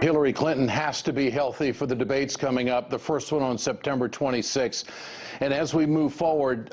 Hillary Clinton has to be healthy for the debates coming up, the first one on September 26th. And as we move forward,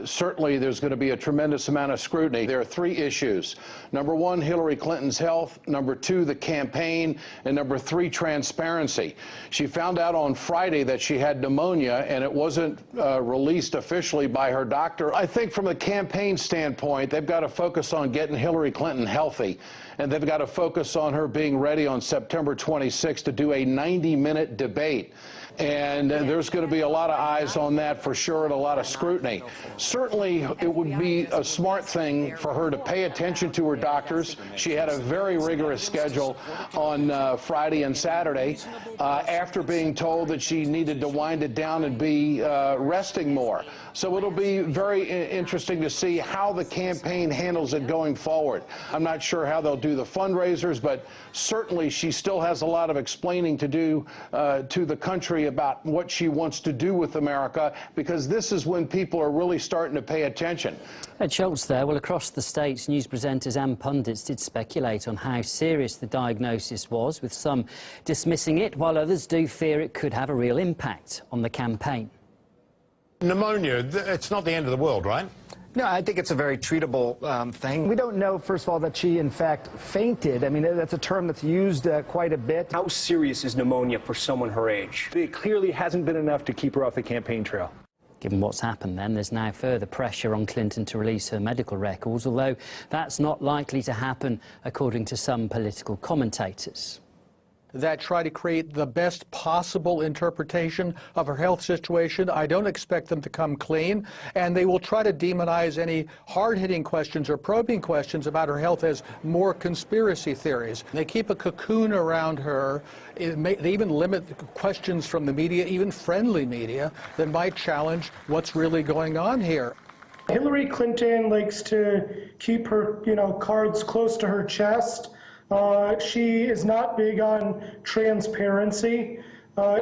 certainly there's going to be a tremendous amount of scrutiny. There are three issues. Number one, Hillary Clinton's health. Number two, the campaign. And number three, transparency. She found out on Friday that she had pneumonia, and it wasn't released officially by her doctor. I think from a campaign standpoint, they've got to focus on getting Hillary Clinton healthy. And they've got to focus on her being ready on September 26th to do a 90-minute debate. And there's going to be a lot of eyes on that for sure, and a lot of scrutiny. Certainly, it would be a smart thing for her to pay attention to her doctors. She had a very rigorous schedule on Friday and Saturday after being told that she needed to wind it down and be resting more. So it'll be very interesting to see how the campaign handles it going forward. I'm not sure how they'll do the fundraisers, but certainly she still has a lot of explaining to do to the country about what she wants to do with America, because this is when people are really starting to pay attention. Ed Schultz there. Well, across the states, news presenters and pundits did speculate on how serious the diagnosis was, with some dismissing it, while others do fear it could have a real impact on the campaign. Pneumonia, it's not the end of the world, right? No, I think it's a very treatable thing. We don't know, first of all, that she, in fact, fainted. I mean, that's a term that's used quite a bit. How serious is pneumonia for someone her age? It clearly hasn't been enough to keep her off the campaign trail. Given what's happened then, there's now further pressure on Clinton to release her medical records, although that's not likely to happen, according to some political commentators. That try to create the best possible interpretation of her health situation. I don't expect them to come clean, and they will try to demonize any hard-hitting questions or probing questions about her health as more conspiracy theories. They keep a cocoon around her. They even limit questions from the media, even friendly media, that might challenge what's really going on here. Hillary Clinton likes to keep her, cards close to her chest. She is not big on transparency.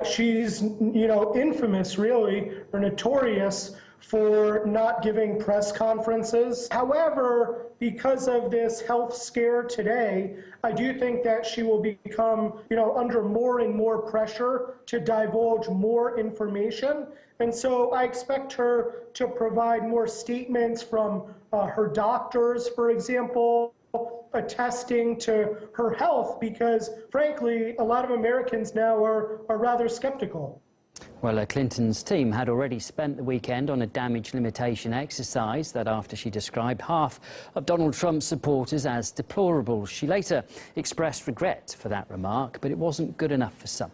She's, infamous, really, or notorious for not giving press conferences. However, because of this health scare today, I do think that she will become, under more and more pressure to divulge more information. And so I expect her to provide more statements from her doctors, for example, attesting to her health, because frankly a lot of Americans now are rather skeptical. Well, Clinton's team had already spent the weekend on a damage limitation exercise that, after she described half of Donald Trump's supporters as deplorable. She later expressed regret for that remark, but it wasn't good enough for some.